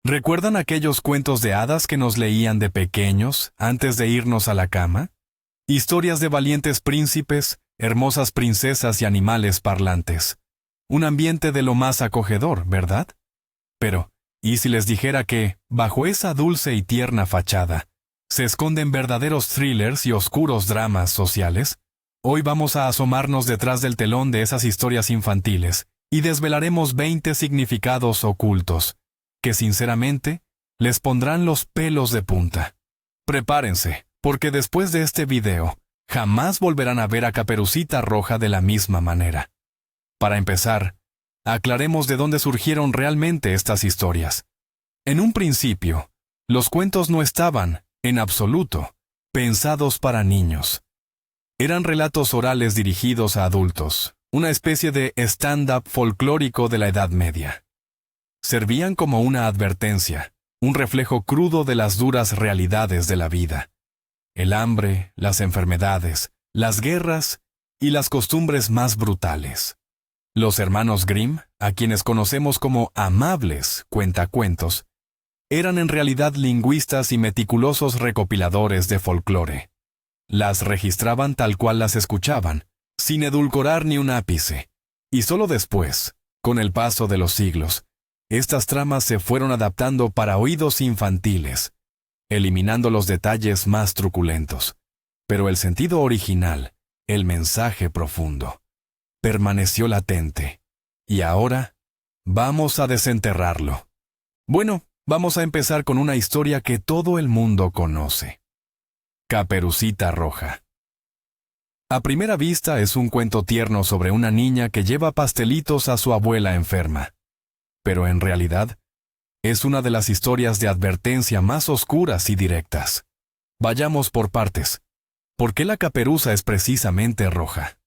¿Recuerdan aquellos cuentos de hadas que nos leían de pequeños antes de irnos a la cama? Historias de valientes príncipes, hermosas princesas y animales parlantes. Un ambiente de lo más acogedor, ¿verdad? Pero, ¿y si les dijera que, bajo esa dulce y tierna fachada, se esconden verdaderos thrillers y oscuros dramas sociales? Hoy vamos a asomarnos detrás del telón de esas historias infantiles y desvelaremos 20 significados ocultos, que sinceramente les pondrán los pelos de punta. Prepárense, porque después de este video, jamás volverán a ver a Caperucita Roja de la misma manera. Para empezar, aclaremos de dónde surgieron realmente estas historias. En un principio, los cuentos no estaban, en absoluto, pensados para niños. Eran relatos orales dirigidos a adultos, una especie de stand-up folclórico de la Edad Media. Servían como una advertencia, un reflejo crudo de las duras realidades de la vida. El hambre, las enfermedades, las guerras y las costumbres más brutales. Los hermanos Grimm, a quienes conocemos como amables cuentacuentos, eran en realidad lingüistas y meticulosos recopiladores de folclore. Las registraban tal cual las escuchaban, sin edulcorar ni un ápice. Y solo después, con el paso de los siglos, estas tramas se fueron adaptando para oídos infantiles, eliminando los detalles más truculentos. Pero el sentido original, el mensaje profundo, permaneció latente. Y ahora, vamos a desenterrarlo. Bueno, vamos a empezar con una historia que todo el mundo conoce. Caperucita Roja. A primera vista es un cuento tierno sobre una niña que lleva pastelitos a su abuela enferma. Pero en realidad, es una de las historias de advertencia más oscuras y directas. Vayamos por partes. ¿Por qué la caperuza es precisamente roja?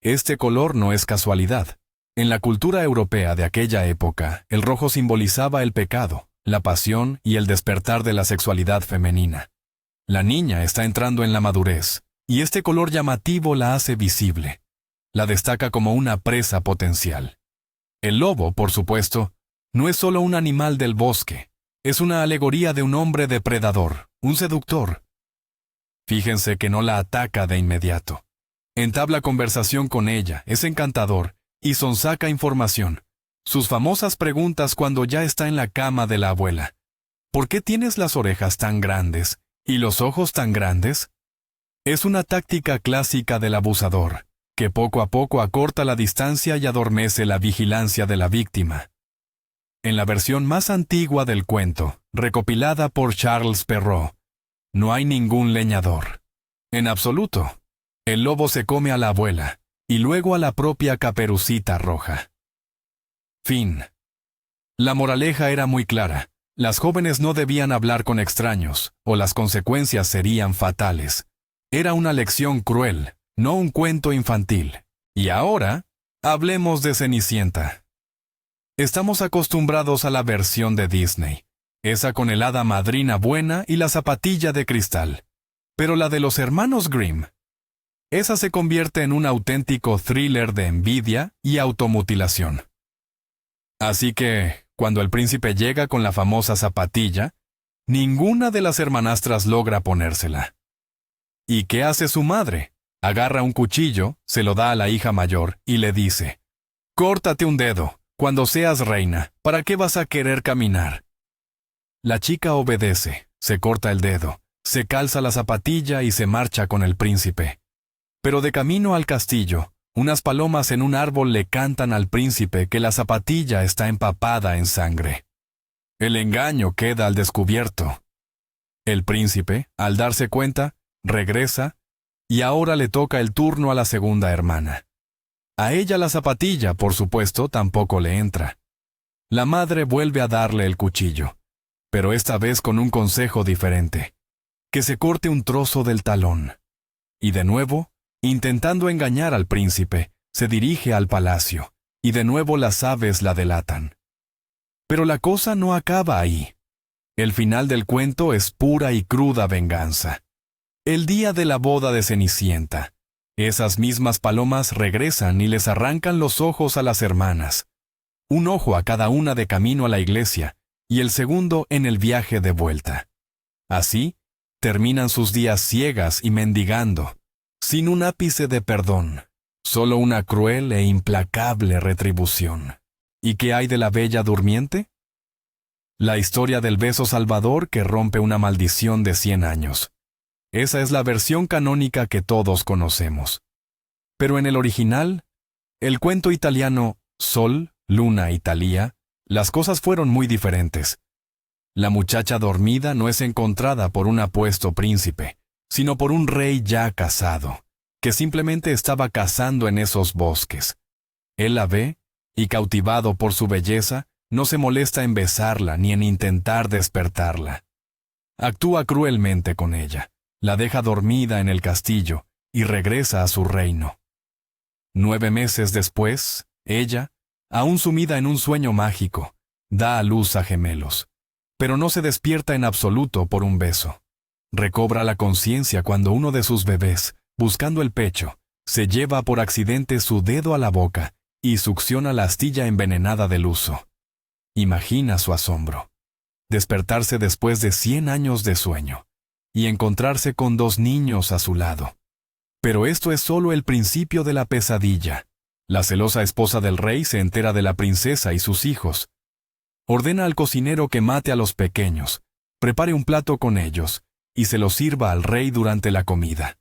Este color no es casualidad. En la cultura europea de aquella época, el rojo simbolizaba el pecado, la pasión y el despertar de la sexualidad femenina. La niña está entrando en la madurez, y este color llamativo la hace visible. La destaca como una presa potencial. El lobo, por supuesto, no es solo un animal del bosque, es una alegoría de un hombre depredador, un seductor. Fíjense que no la ataca de inmediato. Entabla conversación con ella, es encantador, y sonsaca información. Sus famosas preguntas cuando ya está en la cama de la abuela. ¿Por qué tienes las orejas tan grandes y los ojos tan grandes? Es una táctica clásica del abusador, que poco a poco acorta la distancia y adormece la vigilancia de la víctima. En la versión más antigua del cuento, recopilada por Charles Perrault, no hay ningún leñador. En absoluto. El lobo se come a la abuela, y luego a la propia Caperucita Roja. Fin. La moraleja era muy clara. Las jóvenes no debían hablar con extraños, o las consecuencias serían fatales. Era una lección cruel, no un cuento infantil. Y ahora, hablemos de Cenicienta. Estamos acostumbrados a la versión de Disney, esa con el hada madrina buena y la zapatilla de cristal. Pero la de los hermanos Grimm, esa se convierte en un auténtico thriller de envidia y automutilación. Así que, cuando el príncipe llega con la famosa zapatilla, ninguna de las hermanastras logra ponérsela. ¿Y qué hace su madre? Agarra un cuchillo, se lo da a la hija mayor y le dice: «Córtate un dedo, cuando seas reina, ¿para qué vas a querer caminar?». La chica obedece, se corta el dedo, se calza la zapatilla y se marcha con el príncipe. Pero de camino al castillo, unas palomas en un árbol le cantan al príncipe que la zapatilla está empapada en sangre. El engaño queda al descubierto. El príncipe, al darse cuenta, regresa, y ahora le toca el turno a la segunda hermana. A ella la zapatilla, por supuesto, tampoco le entra. La madre vuelve a darle el cuchillo, pero esta vez con un consejo diferente: que se corte un trozo del talón. Y de nuevo, intentando engañar al príncipe, se dirige al palacio, y de nuevo las aves la delatan. Pero la cosa no acaba ahí. El final del cuento es pura y cruda venganza. El día de la boda de Cenicienta, esas mismas palomas regresan y les arrancan los ojos a las hermanas. Un ojo a cada una de camino a la iglesia, y el segundo en el viaje de vuelta. Así, terminan sus días ciegas y mendigando, sin un ápice de perdón, solo una cruel e implacable retribución. ¿Y qué hay de la Bella Durmiente? La historia del beso salvador que rompe una maldición de 100 años. Esa es la versión canónica que todos conocemos. Pero en el original, el cuento italiano Sol, Luna y Thalía, las cosas fueron muy diferentes. La muchacha dormida no es encontrada por un apuesto príncipe, sino por un rey ya casado, que simplemente estaba cazando en esos bosques. Él la ve, y cautivado por su belleza, no se molesta en besarla ni en intentar despertarla. Actúa cruelmente con ella, la deja dormida en el castillo y regresa a su reino. 9 meses después, ella, aún sumida en un sueño mágico, da a luz a gemelos, pero no se despierta en absoluto por un beso. Recobra la conciencia cuando uno de sus bebés, buscando el pecho, se lleva por accidente su dedo a la boca y succiona la astilla envenenada del huso. Imagina su asombro. Despertarse después de 100 años de sueño y encontrarse con 2 niños a su lado. Pero esto es solo el principio de la pesadilla. La celosa esposa del rey se entera de la princesa y sus hijos. Ordena al cocinero que mate a los pequeños, prepare un plato con ellos y se lo sirva al rey durante la comida.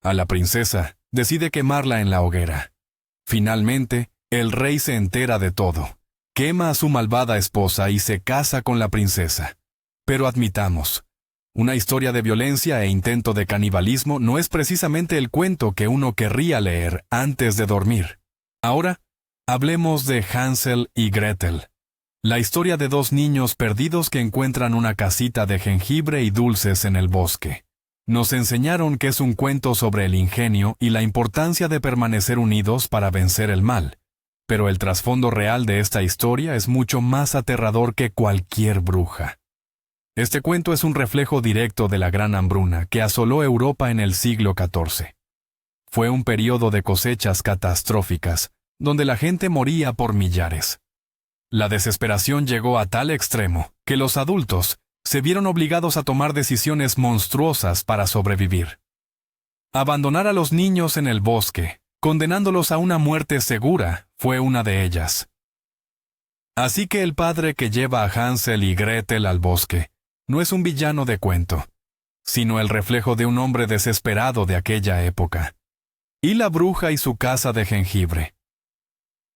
A la princesa decide quemarla en la hoguera. Finalmente, el rey se entera de todo. Quema a su malvada esposa y se casa con la princesa. Pero admitamos, una historia de violencia e intento de canibalismo no es precisamente el cuento que uno querría leer antes de dormir. Ahora, hablemos de Hansel y Gretel, la historia de 2 niños perdidos que encuentran una casita de jengibre y dulces en el bosque. Nos enseñaron que es un cuento sobre el ingenio y la importancia de permanecer unidos para vencer el mal. Pero el trasfondo real de esta historia es mucho más aterrador que cualquier bruja. Este cuento es un reflejo directo de la gran hambruna que asoló Europa en el siglo XIV. Fue un periodo de cosechas catastróficas, donde la gente moría por millares. La desesperación llegó a tal extremo que los adultos se vieron obligados a tomar decisiones monstruosas para sobrevivir. Abandonar a los niños en el bosque, condenándolos a una muerte segura, fue una de ellas. Así que el padre que lleva a Hansel y Gretel al bosque no es un villano de cuento, sino el reflejo de un hombre desesperado de aquella época. Y la bruja y su casa de jengibre.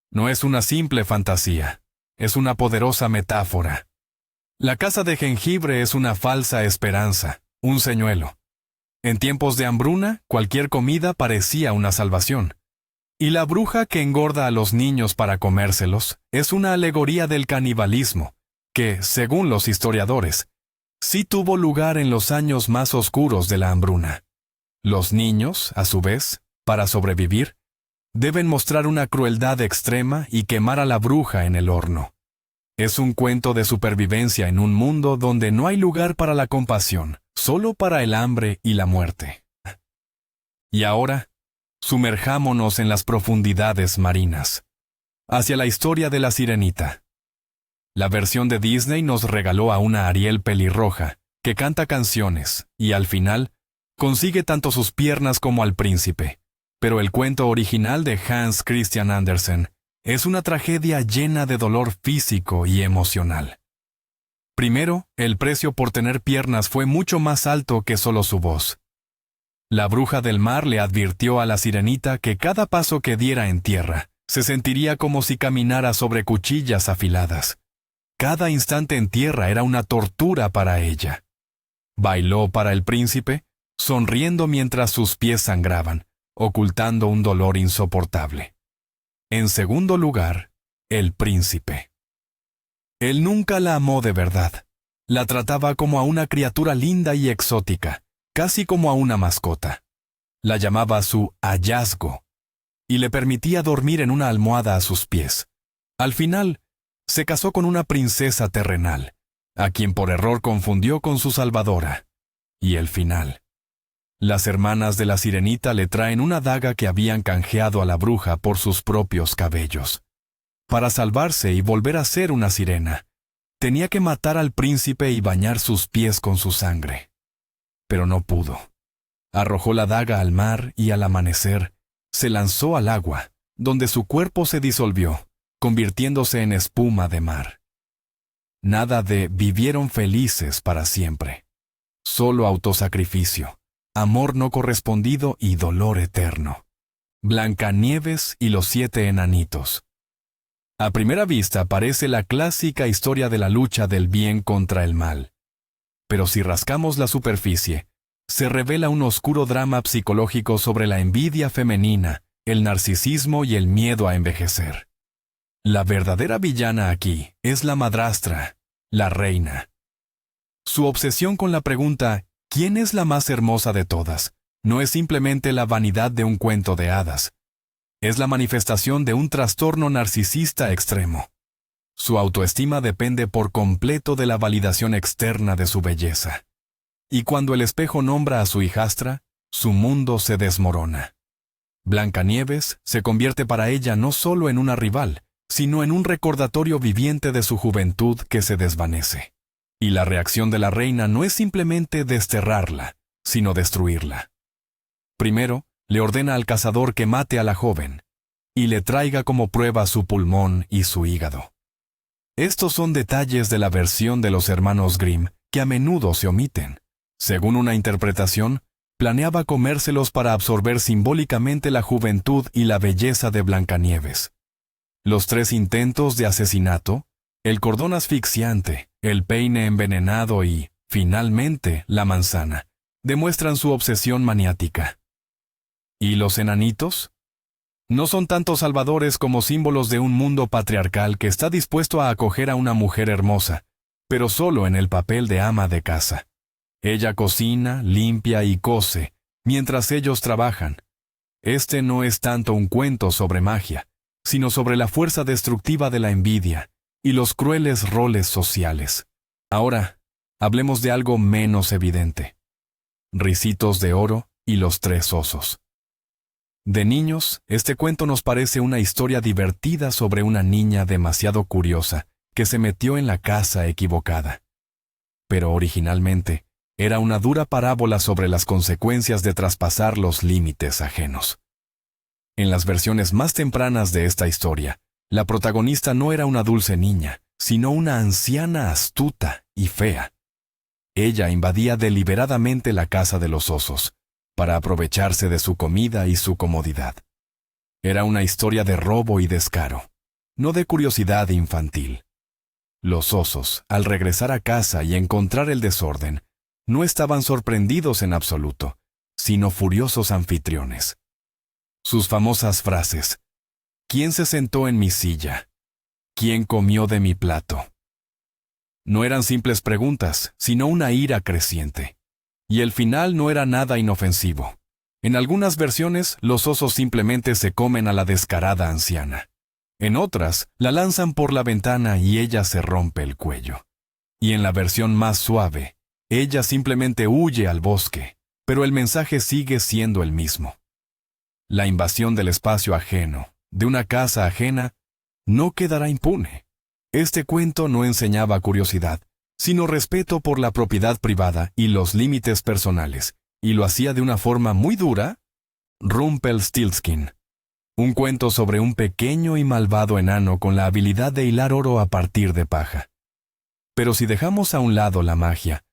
No es una simple fantasía, es una poderosa metáfora. La casa de jengibre es una falsa esperanza, un señuelo. En tiempos de hambruna, cualquier comida parecía una salvación. Y la bruja que engorda a los niños para comérselos es una alegoría del canibalismo, que, según los historiadores, sí tuvo lugar en los años más oscuros de la hambruna. Los niños, a su vez, para sobrevivir, deben mostrar una crueldad extrema y quemar a la bruja en el horno. Es un cuento de supervivencia en un mundo donde no hay lugar para la compasión, solo para el hambre y la muerte. Y ahora, sumerjámonos en las profundidades marinas, hacia la historia de la Sirenita. La versión de Disney nos regaló a una Ariel pelirroja, que canta canciones, y al final, consigue tanto sus piernas como al príncipe. Pero el cuento original de Hans Christian Andersen es una tragedia llena de dolor físico y emocional. Primero, el precio por tener piernas fue mucho más alto que solo su voz. La bruja del mar le advirtió a la sirenita que cada paso que diera en tierra se sentiría como si caminara sobre cuchillas afiladas. Cada instante en tierra era una tortura para ella. Bailó para el príncipe, sonriendo mientras sus pies sangraban, ocultando un dolor insoportable. En segundo lugar, el príncipe. Él nunca la amó de verdad. La trataba como a una criatura linda y exótica, casi como a una mascota. La llamaba su hallazgo, y le permitía dormir en una almohada a sus pies. Al final, se casó con una princesa terrenal, a quien por error confundió con su salvadora. Y el final. Las hermanas de la sirenita le traen una daga que habían canjeado a la bruja por sus propios cabellos. Para salvarse y volver a ser una sirena, Tenía que matar al príncipe y bañar sus pies con su sangre. Pero no pudo. Arrojó la daga al mar y al amanecer se lanzó al agua, donde su cuerpo se disolvió, convirtiéndose en espuma de mar. Nada de vivieron felices para siempre. Solo autosacrificio, amor no correspondido y dolor eterno. Blancanieves y los 7 enanitos. A primera vista parece la clásica historia de la lucha del bien contra el mal. Pero si rascamos la superficie, se revela un oscuro drama psicológico sobre la envidia femenina, el narcisismo y el miedo a envejecer. La verdadera villana aquí es la madrastra, la reina. Su obsesión con la pregunta ¿quién es la más hermosa de todas? No es simplemente la vanidad de un cuento de hadas. Es la manifestación de un trastorno narcisista extremo. Su autoestima depende por completo de la validación externa de su belleza. Y cuando el espejo nombra a su hijastra, su mundo se desmorona. Blancanieves se convierte para ella no solo en una rival, sino en un recordatorio viviente de su juventud que se desvanece. Y la reacción de la reina no es simplemente desterrarla, sino destruirla. Primero, le ordena al cazador que mate a la joven, y le traiga como prueba su pulmón y su hígado. Estos son detalles de la versión de los hermanos Grimm que a menudo se omiten. Según una interpretación, planeaba comérselos para absorber simbólicamente la juventud y la belleza de Blancanieves. Los 3 intentos de asesinato, el cordón asfixiante, el peine envenenado y, finalmente, la manzana, demuestran su obsesión maniática. ¿Y los enanitos? No son tanto salvadores como símbolos de un mundo patriarcal que está dispuesto a acoger a una mujer hermosa, pero solo en el papel de ama de casa. Ella cocina, limpia y cose, mientras ellos trabajan. Este no es tanto un cuento sobre magia, sino sobre la fuerza destructiva de la envidia y los crueles roles sociales. Ahora, hablemos de algo menos evidente. Ricitos de oro y los 3 osos. De niños, este cuento nos parece una historia divertida sobre una niña demasiado curiosa que se metió en la casa equivocada. Pero originalmente, era una dura parábola sobre las consecuencias de traspasar los límites ajenos. En las versiones más tempranas de esta historia, la protagonista no era una dulce niña, sino una anciana astuta y fea. Ella invadía deliberadamente la casa de los osos, para aprovecharse de su comida y su comodidad. Era una historia de robo y descaro, no de curiosidad infantil. Los osos, al regresar a casa y encontrar el desorden, no estaban sorprendidos en absoluto, sino furiosos anfitriones. Sus famosas frases, ¿quién se sentó en mi silla? ¿Quién comió de mi plato? No eran simples preguntas, sino una ira creciente. Y el final no era nada inofensivo. En algunas versiones, los osos simplemente se comen a la descarada anciana. En otras, la lanzan por la ventana y ella se rompe el cuello. Y en la versión más suave, ella simplemente huye al bosque, pero el mensaje sigue siendo el mismo. La invasión del espacio ajeno, de una casa ajena, no quedará impune. Este cuento no enseñaba curiosidad, sino respeto por la propiedad privada y los límites personales, y lo hacía de una forma muy dura. Rumpelstiltskin. Un cuento sobre un pequeño y malvado enano con la habilidad de hilar oro a partir de paja. Pero si dejamos a un lado la magia,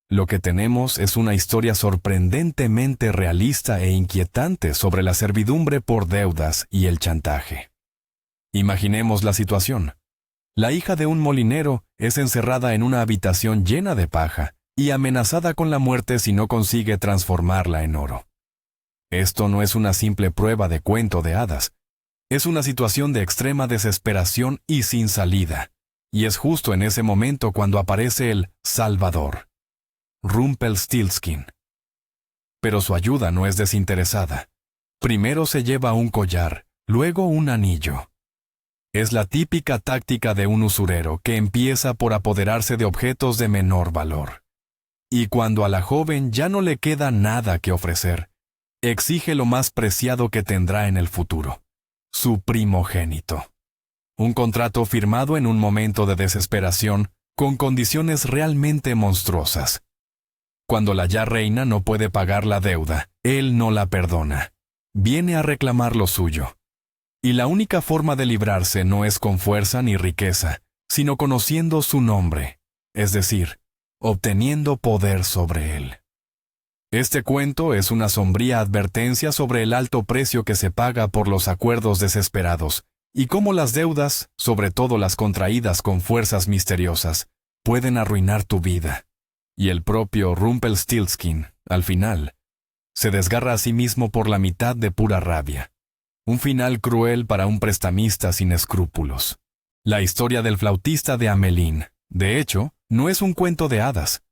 lo que tenemos es una historia sorprendentemente realista e inquietante sobre la servidumbre por deudas y el chantaje. Imaginemos la situación. La hija de un molinero es encerrada en una habitación llena de paja y amenazada con la muerte si no consigue transformarla en oro. Esto no es una simple prueba de cuento de hadas. Es una situación de extrema desesperación y sin salida. Y es justo en ese momento cuando aparece el Salvador, Rumpelstiltskin. Pero su ayuda no es desinteresada. Primero se lleva un collar, luego un anillo. Es la típica táctica de un usurero que empieza por apoderarse de objetos de menor valor. Y cuando a la joven ya no le queda nada que ofrecer, exige lo más preciado que tendrá en el futuro, su primogénito. Un contrato firmado en un momento de desesperación, con condiciones realmente monstruosas. Cuando la ya reina no puede pagar la deuda, él no la perdona. Viene a reclamar lo suyo. Y la única forma de librarse no es con fuerza ni riqueza, sino conociendo su nombre, es decir, obteniendo poder sobre él. Este cuento es una sombría advertencia sobre el alto precio que se paga por los acuerdos desesperados, y cómo las deudas, sobre todo las contraídas con fuerzas misteriosas, pueden arruinar tu vida. Y el propio Rumpelstiltskin, al final, se desgarra a sí mismo por la mitad de pura rabia. Un final cruel para un prestamista sin escrúpulos. La historia del flautista de Hamelín, de hecho, no es un cuento de hadas,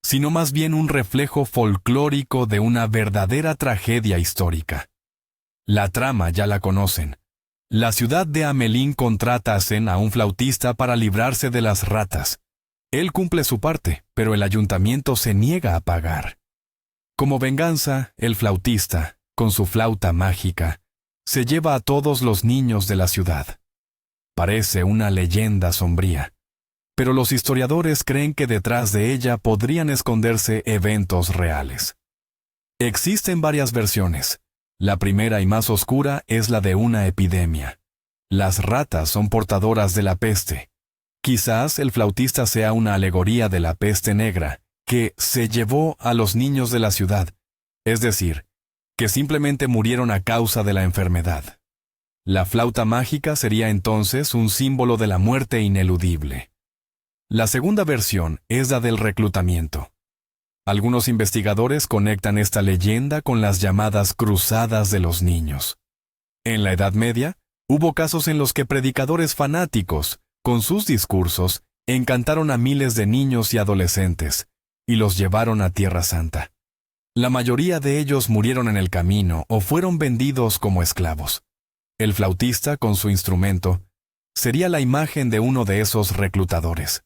sino más bien un reflejo folclórico de una verdadera tragedia histórica. La trama ya la conocen. La ciudad de Hamelín contrata a un flautista para librarse de las ratas. Él cumple su parte, pero el ayuntamiento se niega a pagar. Como venganza, el flautista, con su flauta mágica, se lleva a todos los niños de la ciudad. Parece una leyenda sombría, pero los historiadores creen que detrás de ella podrían esconderse eventos reales. Existen varias versiones. La primera y más oscura es la de una epidemia. Las ratas son portadoras de la peste. Quizás el flautista sea una alegoría de la peste negra, que se llevó a los niños de la ciudad, es decir, que simplemente murieron a causa de la enfermedad. La flauta mágica sería entonces un símbolo de la muerte ineludible. La segunda versión es la del reclutamiento. Algunos investigadores conectan esta leyenda con las llamadas cruzadas de los niños. En la Edad Media, hubo casos en los que predicadores fanáticos, con sus discursos, encantaron a miles de niños y adolescentes, y los llevaron a Tierra Santa. La mayoría de ellos murieron en el camino o fueron vendidos como esclavos. El flautista, con su instrumento, sería la imagen de uno de esos reclutadores.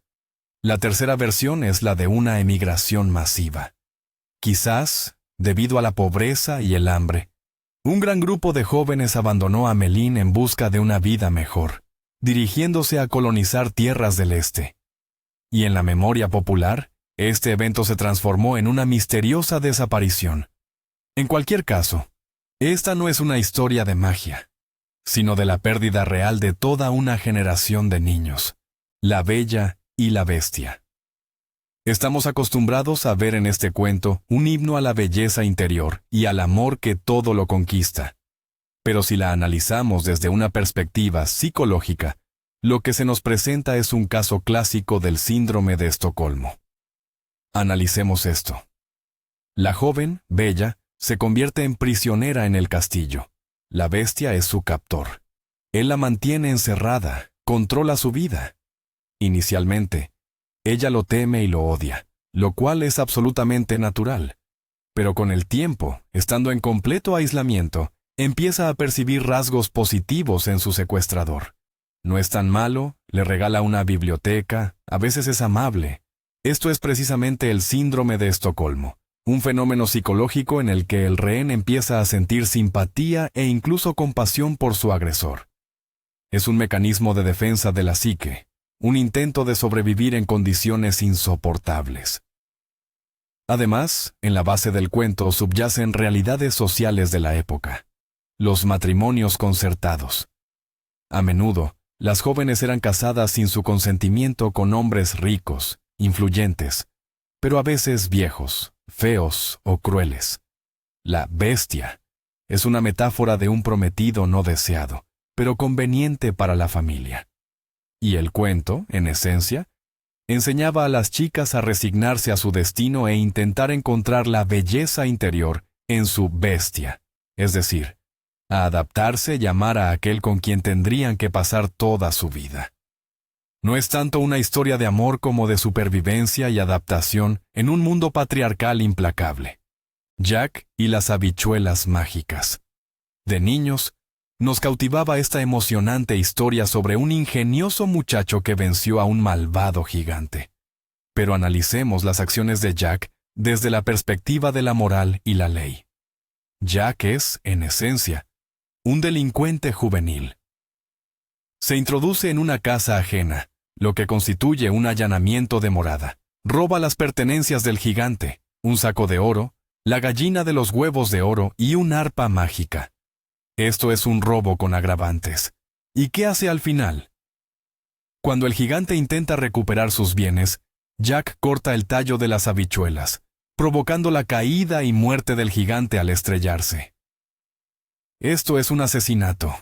La tercera versión es la de una emigración masiva. Quizás, debido a la pobreza y el hambre, un gran grupo de jóvenes abandonó Hamelín en busca de una vida mejor, dirigiéndose a colonizar tierras del este. Y en la memoria popular, este evento se transformó en una misteriosa desaparición. En cualquier caso, esta no es una historia de magia, sino de la pérdida real de toda una generación de niños, la Bella y la Bestia. Estamos acostumbrados a ver en este cuento un himno a la belleza interior y al amor que todo lo conquista. Pero si la analizamos desde una perspectiva psicológica, lo que se nos presenta es un caso clásico del síndrome de Estocolmo. Analicemos esto. La joven, Bella, se convierte en prisionera en el castillo. La bestia es su captor. Él la mantiene encerrada, controla su vida. Inicialmente, ella lo teme y lo odia, lo cual es absolutamente natural. Pero con el tiempo, estando en completo aislamiento, empieza a percibir rasgos positivos en su secuestrador. No es tan malo, le regala una biblioteca, a veces es amable. Esto es precisamente el síndrome de Estocolmo, un fenómeno psicológico en el que el rehén empieza a sentir simpatía e incluso compasión por su agresor. Es un mecanismo de defensa de la psique, un intento de sobrevivir en condiciones insoportables. Además, en la base del cuento subyacen realidades sociales de la época. Los matrimonios concertados. A menudo, las jóvenes eran casadas sin su consentimiento con hombres ricos, influyentes, pero a veces viejos, feos o crueles. La bestia es una metáfora de un prometido no deseado, pero conveniente para la familia. Y el cuento, en esencia, enseñaba a las chicas a resignarse a su destino e intentar encontrar la belleza interior en su bestia, es decir, a adaptarse y amar a aquel con quien tendrían que pasar toda su vida. No es tanto una historia de amor como de supervivencia y adaptación en un mundo patriarcal implacable. Jack y las habichuelas mágicas. De niños, nos cautivaba esta emocionante historia sobre un ingenioso muchacho que venció a un malvado gigante. Pero analicemos las acciones de Jack desde la perspectiva de la moral y la ley. Jack es, en esencia, un delincuente juvenil. Se introduce en una casa ajena, lo que constituye un allanamiento de morada. Roba las pertenencias del gigante, un saco de oro, la gallina de los huevos de oro y un arpa mágica. Esto es un robo con agravantes. ¿Y qué hace al final? Cuando el gigante intenta recuperar sus bienes, Jack corta el tallo de las habichuelas, provocando la caída y muerte del gigante al estrellarse. Esto es un asesinato.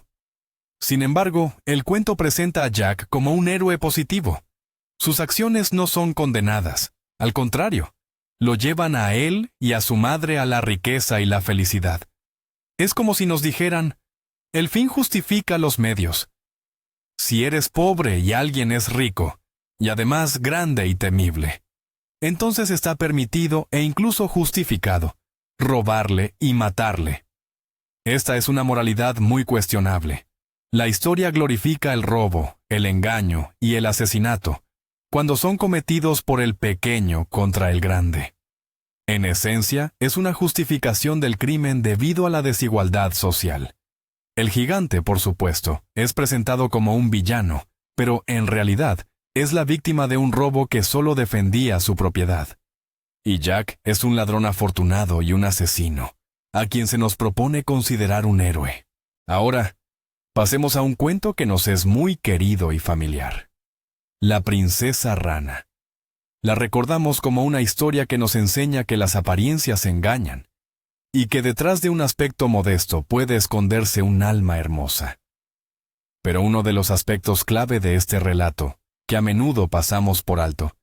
Sin embargo, el cuento presenta a Jack como un héroe positivo. Sus acciones no son condenadas, al contrario, lo llevan a él y a su madre a la riqueza y la felicidad. Es como si nos dijeran, el fin justifica los medios. Si eres pobre y alguien es rico, y además grande y temible, entonces está permitido e incluso justificado robarle y matarle. Esta es una moralidad muy cuestionable. La historia glorifica el robo, el engaño y el asesinato, cuando son cometidos por el pequeño contra el grande. En esencia, es una justificación del crimen debido a la desigualdad social. El gigante, por supuesto, es presentado como un villano, pero en realidad es la víctima de un robo que solo defendía su propiedad. Y Jack es un ladrón afortunado y un asesino, a quien se nos propone considerar un héroe. Ahora, pasemos a un cuento que nos es muy querido y familiar. La princesa rana. La recordamos como una historia que nos enseña que las apariencias engañan, y que detrás de un aspecto modesto puede esconderse un alma hermosa. Pero uno de los aspectos clave de este relato, que a menudo pasamos por alto,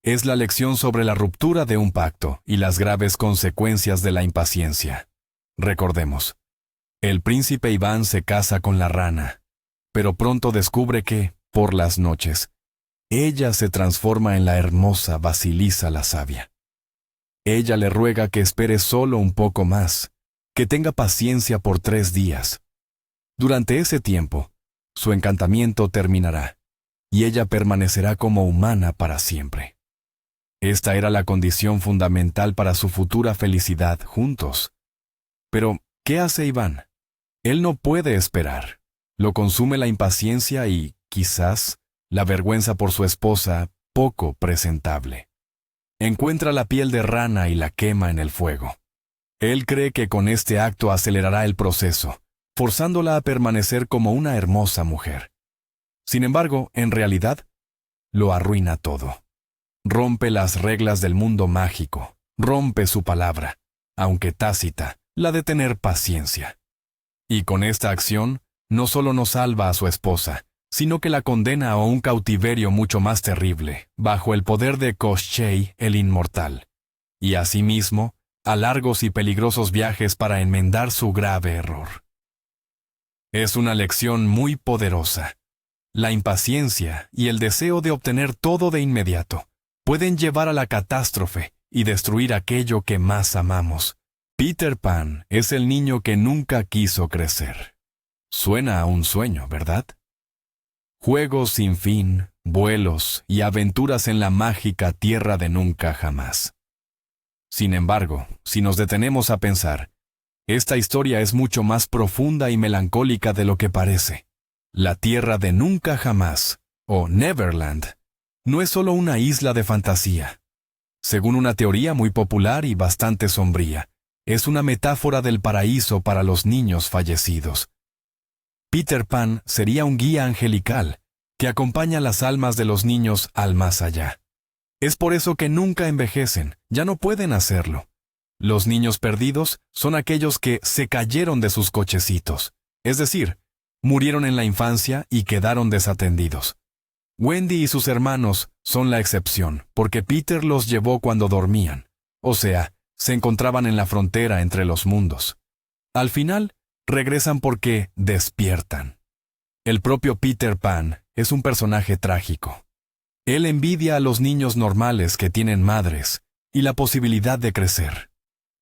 es la lección sobre la ruptura de un pacto y las graves consecuencias de la impaciencia. Recordemos, el príncipe Iván se casa con la rana, pero pronto descubre que, por las noches, ella se transforma en la hermosa Basilisa la sabia. Ella le ruega que espere solo un poco más, que tenga paciencia por 3 días. Durante ese tiempo, su encantamiento terminará, y ella permanecerá como humana para siempre. Esta era la condición fundamental para su futura felicidad juntos. Pero, ¿qué hace Iván? Él no puede esperar. Lo consume la impaciencia y, quizás, la vergüenza por su esposa, poco presentable. Encuentra la piel de rana y la quema en el fuego. Él cree que con este acto acelerará el proceso, forzándola a permanecer como una hermosa mujer. Sin embargo, en realidad, lo arruina todo. Rompe las reglas del mundo mágico, rompe su palabra, aunque tácita, la de tener paciencia. Y con esta acción, no solo no salva a su esposa, sino que la condena a un cautiverio mucho más terrible, bajo el poder de Koschei el Inmortal, y asimismo, a largos y peligrosos viajes para enmendar su grave error. Es una lección muy poderosa. La impaciencia y el deseo de obtener todo de inmediato pueden llevar a la catástrofe y destruir aquello que más amamos. Peter Pan es el niño que nunca quiso crecer. Suena a un sueño, ¿verdad? Juegos sin fin, vuelos y aventuras en la mágica tierra de nunca jamás. Sin embargo, si nos detenemos a pensar, esta historia es mucho más profunda y melancólica de lo que parece. La tierra de nunca jamás, o Neverland, no es solo una isla de fantasía. Según una teoría muy popular y bastante sombría, es una metáfora del paraíso para los niños fallecidos. Peter Pan sería un guía angelical que acompaña las almas de los niños al más allá. Es por eso que nunca envejecen, ya no pueden hacerlo. Los niños perdidos son aquellos que se cayeron de sus cochecitos, es decir, murieron en la infancia y quedaron desatendidos. Wendy y sus hermanos son la excepción, porque Peter los llevó cuando dormían, o sea, se encontraban en la frontera entre los mundos. Al final, regresan porque despiertan. El propio Peter Pan es un personaje trágico. Él envidia a los niños normales que tienen madres y la posibilidad de crecer.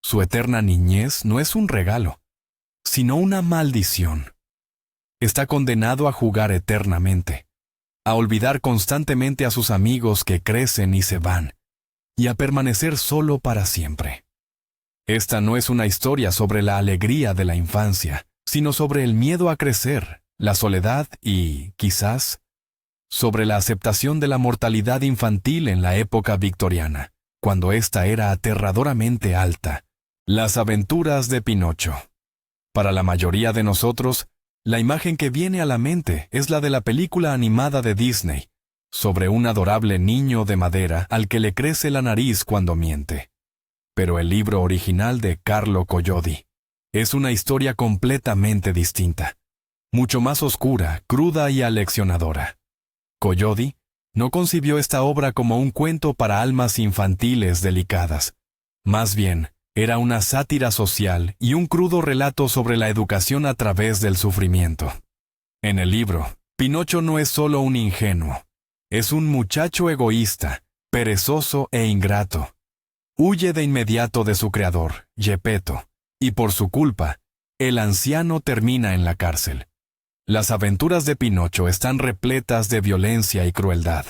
Su eterna niñez no es un regalo, sino una maldición. Está condenado a jugar eternamente, a olvidar constantemente a sus amigos que crecen y se van, y a permanecer solo para siempre. Esta no es una historia sobre la alegría de la infancia, sino sobre el miedo a crecer, la soledad y, quizás, sobre la aceptación de la mortalidad infantil en la época victoriana, cuando ésta era aterradoramente alta. Las aventuras de Pinocho. Para la mayoría de nosotros, la imagen que viene a la mente es la de la película animada de Disney, sobre un adorable niño de madera al que le crece la nariz cuando miente. Pero el libro original de Carlo Collodi es una historia completamente distinta, mucho más oscura, cruda y aleccionadora. Collodi no concibió esta obra como un cuento para almas infantiles delicadas. Más bien, era una sátira social y un crudo relato sobre la educación a través del sufrimiento. En el libro, Pinocho no es solo un ingenuo, es un muchacho egoísta, perezoso e ingrato. Huye de inmediato de su creador, Geppetto, y por su culpa, el anciano termina en la cárcel. Las aventuras de Pinocho están repletas de violencia y crueldad.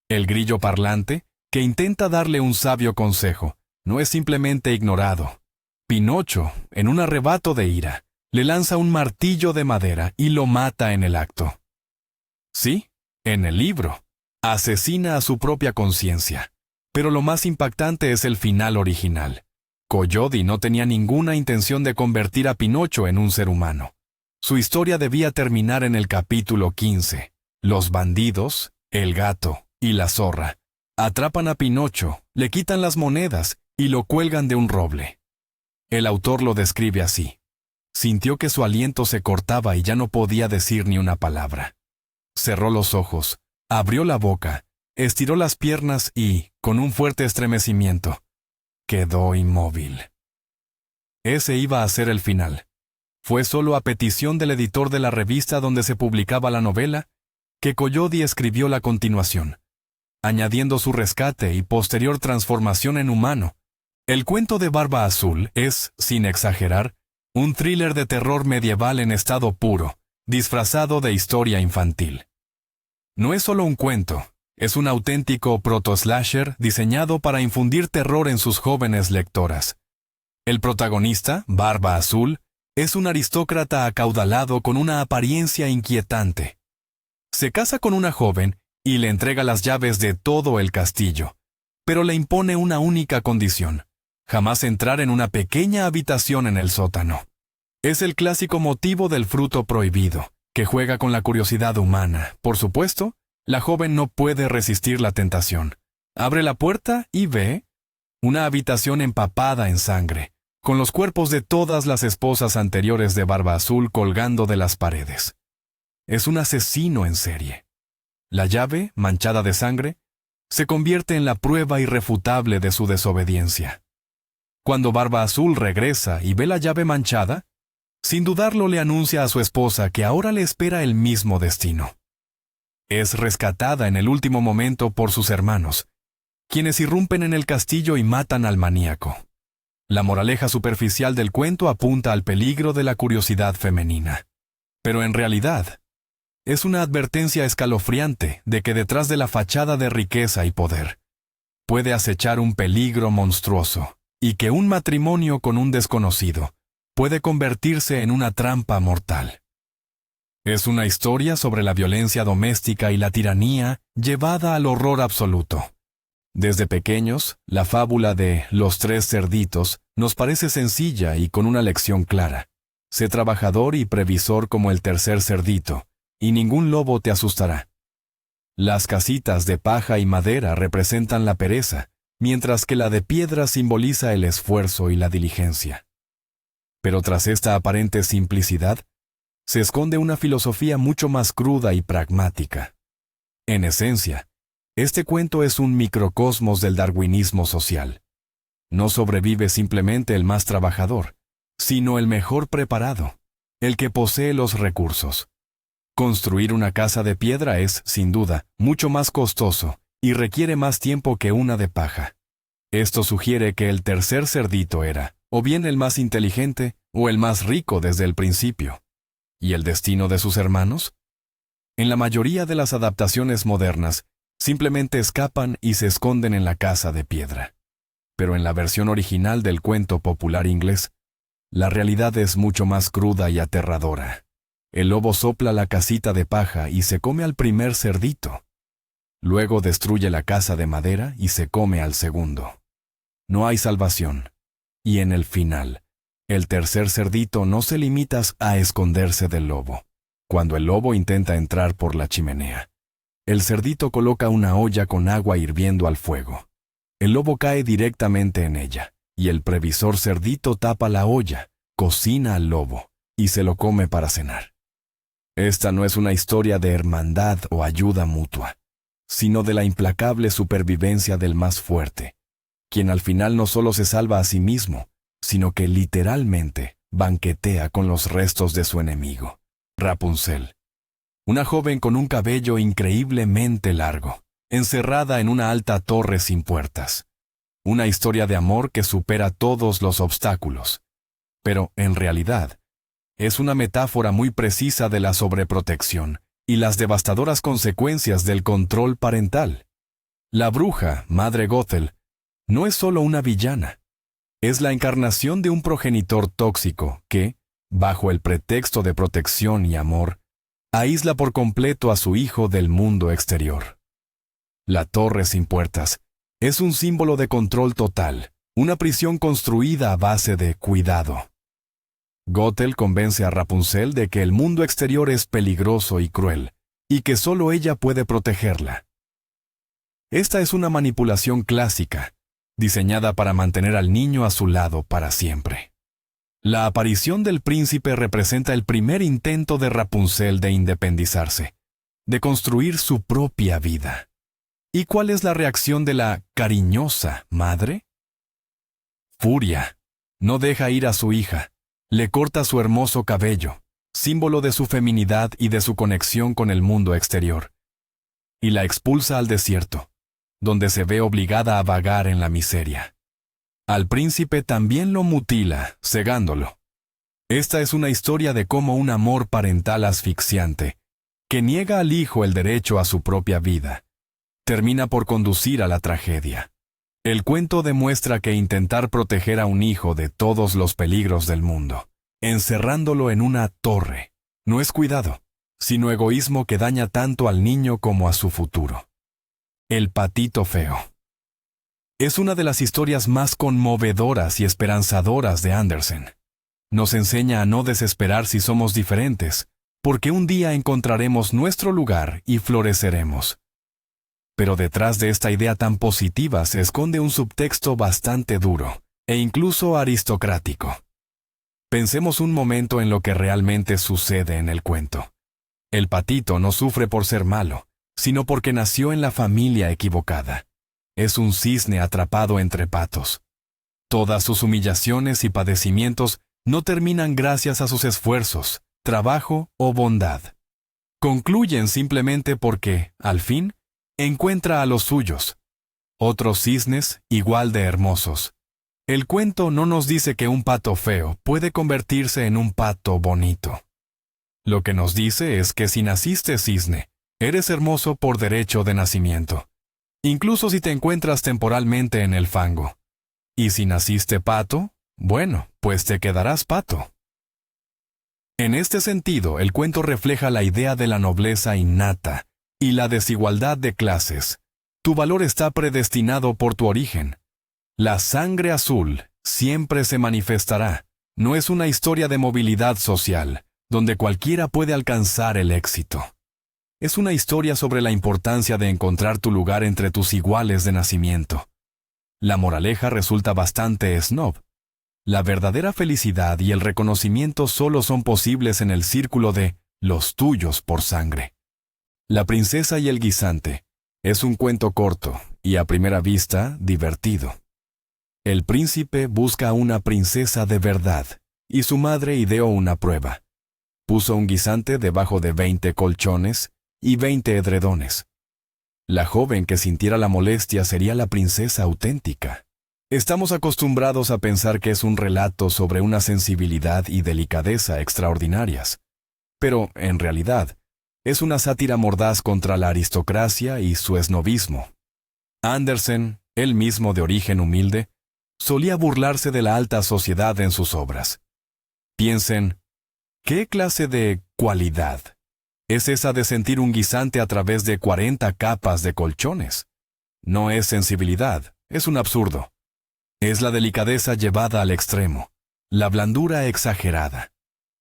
El grillo parlante, que intenta darle un sabio consejo, no es simplemente ignorado. Pinocho, en un arrebato de ira, le lanza un martillo de madera y lo mata en el acto. Sí, en el libro, asesina a su propia conciencia. Pero lo más impactante es el final original. Collodi no tenía ninguna intención de convertir a Pinocho en un ser humano. Su historia debía terminar en el capítulo 15. Los bandidos, el gato y la zorra atrapan a Pinocho, le quitan las monedas y lo cuelgan de un roble. El autor lo describe así. Sintió que su aliento se cortaba y ya no podía decir ni una palabra. Cerró los ojos, abrió la boca, estiró las piernas y, con un fuerte estremecimiento, quedó inmóvil. Ese iba a ser el final. Fue solo a petición del editor de la revista donde se publicaba la novela que Collodi escribió la continuación, añadiendo su rescate y posterior transformación en humano. El cuento de Barba Azul es, sin exagerar, un thriller de terror medieval en estado puro, disfrazado de historia infantil. No es solo un cuento, es un auténtico proto-slasher diseñado para infundir terror en sus jóvenes lectoras. El protagonista, Barba Azul, es un aristócrata acaudalado con una apariencia inquietante. Se casa con una joven y le entrega las llaves de todo el castillo, pero le impone una única condición: jamás entrar en una pequeña habitación en el sótano. Es el clásico motivo del fruto prohibido, que juega con la curiosidad humana. Por supuesto, la joven no puede resistir la tentación. Abre la puerta y ve una habitación empapada en sangre, con los cuerpos de todas las esposas anteriores de Barba Azul colgando de las paredes. Es un asesino en serie. La llave, manchada de sangre, se convierte en la prueba irrefutable de su desobediencia. Cuando Barba Azul regresa y ve la llave manchada, sin dudarlo le anuncia a su esposa que ahora le espera el mismo destino. Es rescatada en el último momento por sus hermanos, quienes irrumpen en el castillo y matan al maníaco. La moraleja superficial del cuento apunta al peligro de la curiosidad femenina. Pero en realidad, es una advertencia escalofriante de que detrás de la fachada de riqueza y poder, puede acechar un peligro monstruoso, y que un matrimonio con un desconocido puede convertirse en una trampa mortal. Es una historia sobre la violencia doméstica y la tiranía llevada al horror absoluto. Desde pequeños, la fábula de Los Tres Cerditos nos parece sencilla y con una lección clara. Sé trabajador y previsor como el tercer cerdito, y ningún lobo te asustará. Las casitas de paja y madera representan la pereza, mientras que la de piedra simboliza el esfuerzo y la diligencia. Pero tras esta aparente simplicidad, se esconde una filosofía mucho más cruda y pragmática. En esencia, este cuento es un microcosmos del darwinismo social. No sobrevive simplemente el más trabajador, sino el mejor preparado, el que posee los recursos. Construir una casa de piedra es, sin duda, mucho más costoso y requiere más tiempo que una de paja. Esto sugiere que el tercer cerdito era, o bien el más inteligente, o el más rico desde el principio. ¿Y el destino de sus hermanos? En la mayoría de las adaptaciones modernas, simplemente escapan y se esconden en la casa de piedra. Pero en la versión original del cuento popular inglés, la realidad es mucho más cruda y aterradora. El lobo sopla la casita de paja y se come al primer cerdito. Luego destruye la casa de madera y se come al segundo. No hay salvación. Y en el final, el tercer cerdito no se limita a esconderse del lobo. Cuando el lobo intenta entrar por la chimenea, el cerdito coloca una olla con agua hirviendo al fuego. El lobo cae directamente en ella, y el previsor cerdito tapa la olla, cocina al lobo, y se lo come para cenar. Esta no es una historia de hermandad o ayuda mutua, sino de la implacable supervivencia del más fuerte, quien al final no solo se salva a sí mismo, sino que literalmente banquetea con los restos de su enemigo, Rapunzel. Una joven con un cabello increíblemente largo, encerrada en una alta torre sin puertas. Una historia de amor que supera todos los obstáculos. Pero, en realidad, es una metáfora muy precisa de la sobreprotección y las devastadoras consecuencias del control parental. La bruja, Madre Gothel, no es solo una villana. Es la encarnación de un progenitor tóxico que, bajo el pretexto de protección y amor, aísla por completo a su hijo del mundo exterior. La torre sin puertas es un símbolo de control total, una prisión construida a base de cuidado. Gothel convence a Rapunzel de que el mundo exterior es peligroso y cruel, y que solo ella puede protegerla. Esta es una manipulación clásica, diseñada para mantener al niño a su lado para siempre. La aparición del príncipe representa el primer intento de Rapunzel de independizarse, de construir su propia vida. ¿Y cuál es la reacción de la cariñosa madre? Furia. No deja ir a su hija. Le corta su hermoso cabello, símbolo de su feminidad y de su conexión con el mundo exterior. Y la expulsa al desierto, donde se ve obligada a vagar en la miseria. Al príncipe también lo mutila, cegándolo. Esta es una historia de cómo un amor parental asfixiante, que niega al hijo el derecho a su propia vida, termina por conducir a la tragedia. El cuento demuestra que intentar proteger a un hijo de todos los peligros del mundo, encerrándolo en una torre, no es cuidado, sino egoísmo que daña tanto al niño como a su futuro. El patito feo. Es una de las historias más conmovedoras y esperanzadoras de Andersen. Nos enseña a no desesperar si somos diferentes, porque un día encontraremos nuestro lugar y floreceremos. Pero detrás de esta idea tan positiva se esconde un subtexto bastante duro, e incluso aristocrático. Pensemos un momento en lo que realmente sucede en el cuento. El patito no sufre por ser malo, sino porque nació en la familia equivocada. Es un cisne atrapado entre patos. Todas sus humillaciones y padecimientos no terminan gracias a sus esfuerzos, trabajo o bondad. Concluyen simplemente porque, al fin, encuentra a los suyos, otros cisnes igual de hermosos. El cuento no nos dice que un pato feo puede convertirse en un pato bonito. Lo que nos dice es que si naciste cisne, eres hermoso por derecho de nacimiento, incluso si te encuentras temporalmente en el fango. Y si naciste pato, bueno, pues te quedarás pato. En este sentido, el cuento refleja la idea de la nobleza innata y la desigualdad de clases. Tu valor está predestinado por tu origen. La sangre azul siempre se manifestará. No es una historia de movilidad social, donde cualquiera puede alcanzar el éxito. Es una historia sobre la importancia de encontrar tu lugar entre tus iguales de nacimiento. La moraleja resulta bastante snob. La verdadera felicidad y el reconocimiento solo son posibles en el círculo de los tuyos por sangre. La princesa y el guisante es un cuento corto y a primera vista divertido. El príncipe busca a una princesa de verdad y su madre ideó una prueba. Puso un guisante debajo de 20 colchones y 20 edredones. La joven que sintiera la molestia sería la princesa auténtica. Estamos acostumbrados a pensar que es un relato sobre una sensibilidad y delicadeza extraordinarias, pero, en realidad, es una sátira mordaz contra la aristocracia y su esnobismo. Andersen, él mismo de origen humilde, solía burlarse de la alta sociedad en sus obras. Piensen, ¿Qué clase de cualidad es esa de sentir un guisante a través de 40 capas de colchones? No es sensibilidad, es un absurdo. Es la delicadeza llevada al extremo, la blandura exagerada.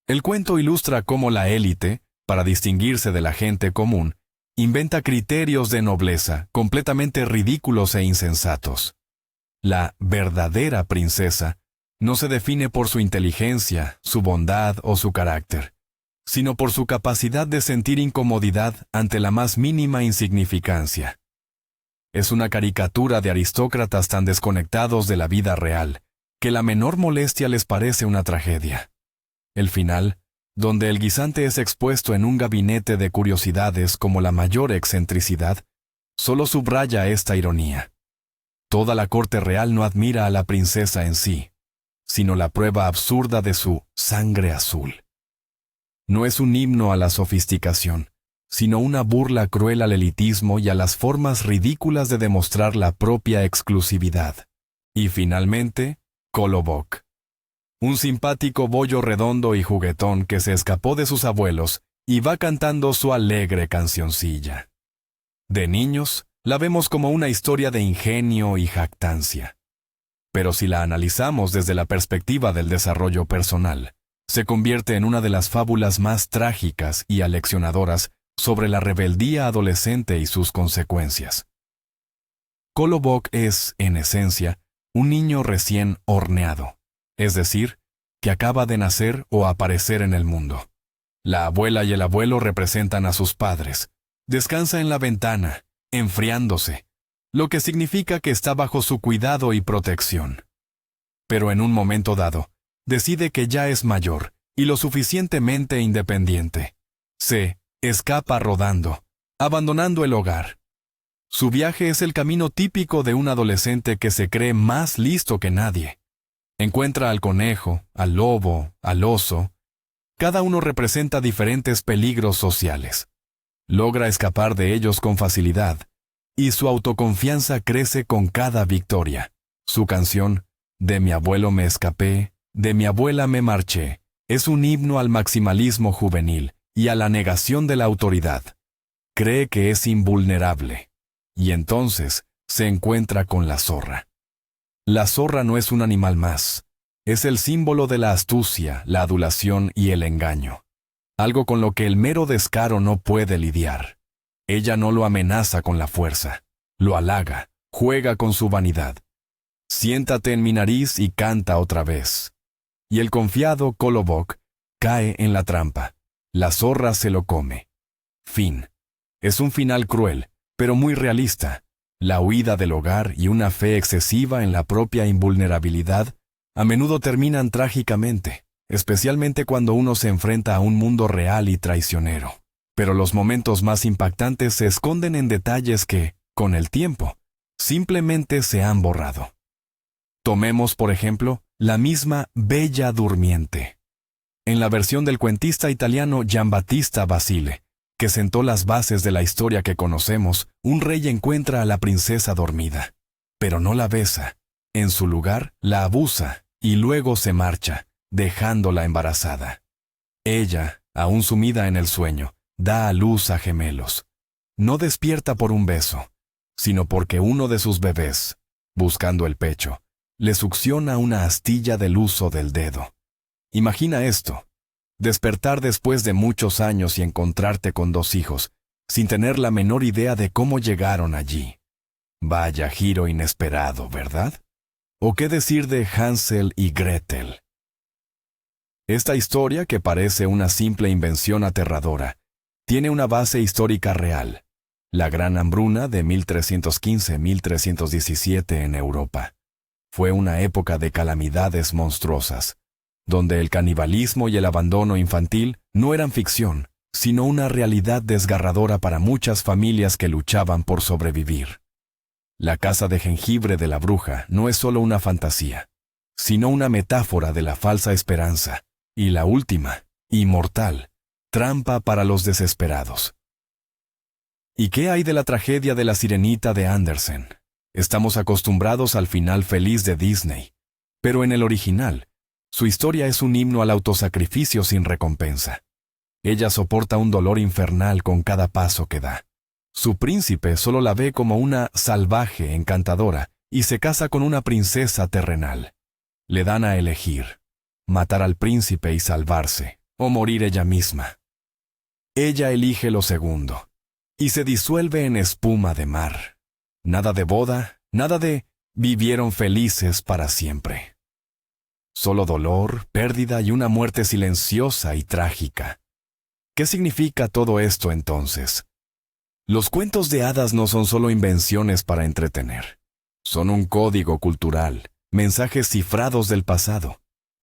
El cuento ilustra cómo la élite, para distinguirse de la gente común, inventa criterios de nobleza completamente ridículos e insensatos. La verdadera princesa no se define por su inteligencia, su bondad o su carácter, sino por su capacidad de sentir incomodidad ante la más mínima insignificancia. Es una caricatura de aristócratas tan desconectados de la vida real, que la menor molestia les parece una tragedia. El final, donde el guisante es expuesto en un gabinete de curiosidades como la mayor excentricidad, solo subraya esta ironía. Toda la corte real no admira a la princesa en sí, sino la prueba absurda de su sangre azul. No es un himno a la sofisticación, sino una burla cruel al elitismo y a las formas ridículas de demostrar la propia exclusividad. Y finalmente, Kolobok. Un simpático bollo redondo y juguetón que se escapó de sus abuelos y va cantando su alegre cancioncilla. De niños, la vemos como una historia de ingenio y jactancia. Pero si la analizamos desde la perspectiva del desarrollo personal, se convierte en una de las fábulas más trágicas y aleccionadoras sobre la rebeldía adolescente y sus consecuencias. Kolobok es, en esencia, un niño recién horneado, es decir, que acaba de nacer o aparecer en el mundo. La abuela y el abuelo representan a sus padres. Descansa en la ventana, enfriándose, lo que significa que está bajo su cuidado y protección. Pero en un momento dado, decide que ya es mayor y lo suficientemente independiente. Se escapa rodando, abandonando el hogar. Su viaje es el camino típico de un adolescente que se cree más listo que nadie. Encuentra al conejo, al lobo, al oso. Cada uno representa diferentes peligros sociales. Logra escapar de ellos con facilidad, y su autoconfianza crece con cada victoria. Su canción, De mi abuelo me escapé, de mi abuela me marché, es un himno al maximalismo juvenil y a la negación de la autoridad. Cree que es invulnerable, y entonces se encuentra con la zorra. La zorra no es un animal más, es el símbolo de la astucia, la adulación y el engaño. Algo con lo que el mero descaro no puede lidiar. Ella no lo amenaza con la fuerza, lo halaga, juega con su vanidad. Siéntate en mi nariz y canta otra vez. Y el confiado Kolobok cae en la trampa. La zorra se lo come. Fin. Es un final cruel, pero muy realista. La huida del hogar y una fe excesiva en la propia invulnerabilidad a menudo terminan trágicamente, especialmente cuando uno se enfrenta a un mundo real y traicionero. Pero los momentos más impactantes se esconden en detalles que, con el tiempo, simplemente se han borrado. Tomemos, por ejemplo, la misma Bella Durmiente. En la versión del cuentista italiano Giambattista Basile, que sentó las bases de la historia que conocemos, un rey encuentra a la princesa dormida, pero no la besa. En su lugar, la abusa y luego se marcha, dejándola embarazada. Ella, aún sumida en el sueño, da a luz a gemelos. No despierta por un beso, sino porque uno de sus bebés, buscando el pecho, le succiona una astilla del huso del dedo. Imagina esto: despertar después de muchos años y encontrarte con 2 hijos, sin tener la menor idea de cómo llegaron allí. Vaya giro inesperado, ¿verdad? ¿O qué decir de Hansel y Gretel? Esta historia, que parece una simple invención aterradora, tiene una base histórica real: la Gran Hambruna de 1315-1317 en Europa. Fue una época de calamidades monstruosas, donde el canibalismo y el abandono infantil no eran ficción, sino una realidad desgarradora para muchas familias que luchaban por sobrevivir. La casa de jengibre de la bruja no es solo una fantasía, sino una metáfora de la falsa esperanza y la última, inmortal, trampa para los desesperados. ¿Y qué hay de la tragedia de la Sirenita de Andersen? Estamos acostumbrados al final feliz de Disney, pero en el original, Su historia es un himno al autosacrificio sin recompensa. Ella soporta un dolor infernal con cada paso que da. Su príncipe solo la ve como una salvaje encantadora y se casa con una princesa terrenal. Le dan a elegir: matar al príncipe y salvarse, o morir ella misma. Ella elige lo segundo, y se disuelve en espuma de mar. Nada de boda, nada de vivieron felices para siempre. Solo dolor, pérdida y una muerte silenciosa y trágica. ¿Qué significa todo esto entonces? Los cuentos de hadas no son solo invenciones para entretener. Son un código cultural, mensajes cifrados del pasado.